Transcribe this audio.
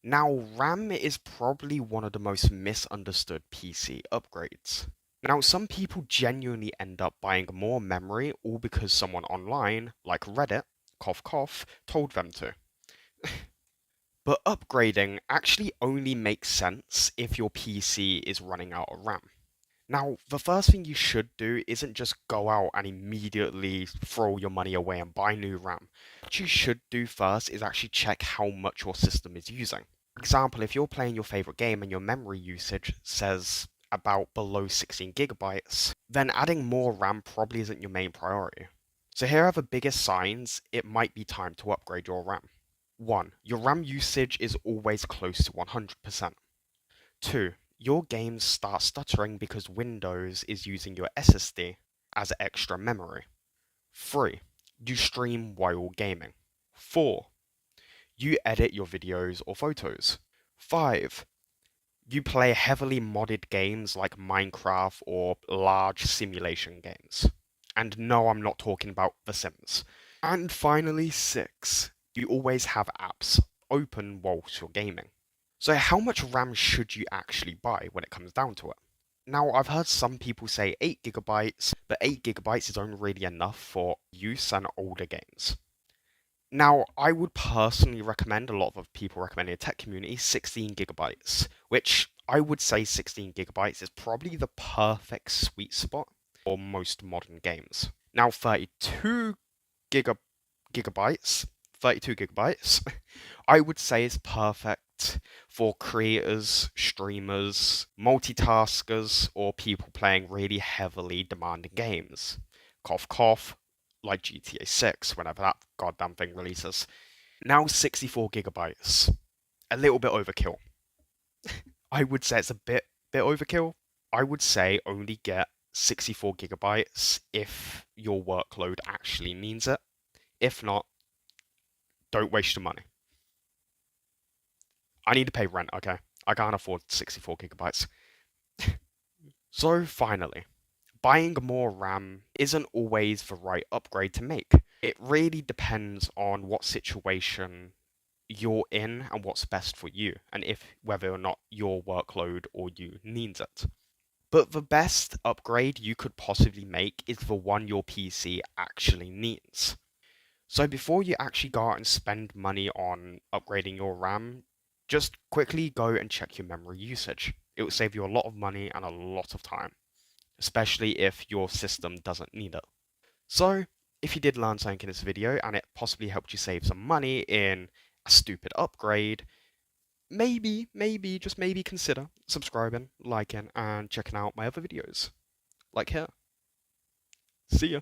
Now, RAM is probably one of the most misunderstood PC upgrades. Now, some people genuinely end up buying more memory all because someone online, like Reddit, cough cough, told them to. But upgrading actually only makes sense if your PC is running out of RAM. Now, the first thing you should do isn't just go out and immediately throw your money away and buy new RAM. What you should do first is actually check how much your system is using. For example, if you're playing your favorite game and your memory usage says about below 16 gigabytes, then adding more RAM probably isn't your main priority. So here are the biggest signs it might be time to upgrade your RAM. 1. Your RAM usage is always close to 100%. 2. Your games start stuttering because Windows is using your SSD as extra memory. 3. You stream while gaming. 4. You edit your videos or photos. 5. You play heavily modded games like Minecraft or large simulation games. And no, I'm not talking about The Sims. And finally, 6. You always have apps open whilst you're gaming. So how much RAM should you actually buy when it comes down to it? Now, I've heard some people say 8 gigabytes, but 8 gigabytes is only really enough for use and older games. Now, I would personally recommend, a lot of people recommend in the tech community, 16 gigabytes, which I would say 16 gigabytes is probably the perfect sweet spot for most modern games. Now, giga gigabytes, 32 gigabytes, I would say is perfect for creators, streamers, multitaskers, or people playing really heavily demanding games. Cough, cough, like GTA 6, whenever that goddamn thing releases. Now 64 gigabytes. A little bit overkill. I would say it's a bit overkill. I would say only get 64 gigabytes if your workload actually needs it. If not, don't waste your money. I need to pay rent, okay? I can't afford 64 gigabytes. So finally, buying more RAM isn't always the right upgrade to make. It really depends on what situation you're in and what's best for you, and if whether or not your workload or you needs it. But the best upgrade you could possibly make is the one your PC actually needs. So before you actually go out and spend money on upgrading your RAM, just quickly go and check your memory usage. It will save you a lot of money and a lot of time, especially if your system doesn't need it. So, if you did learn something in this video and it possibly helped you save some money in a stupid upgrade, just maybe consider subscribing, liking, and checking out my other videos. Like here. See ya.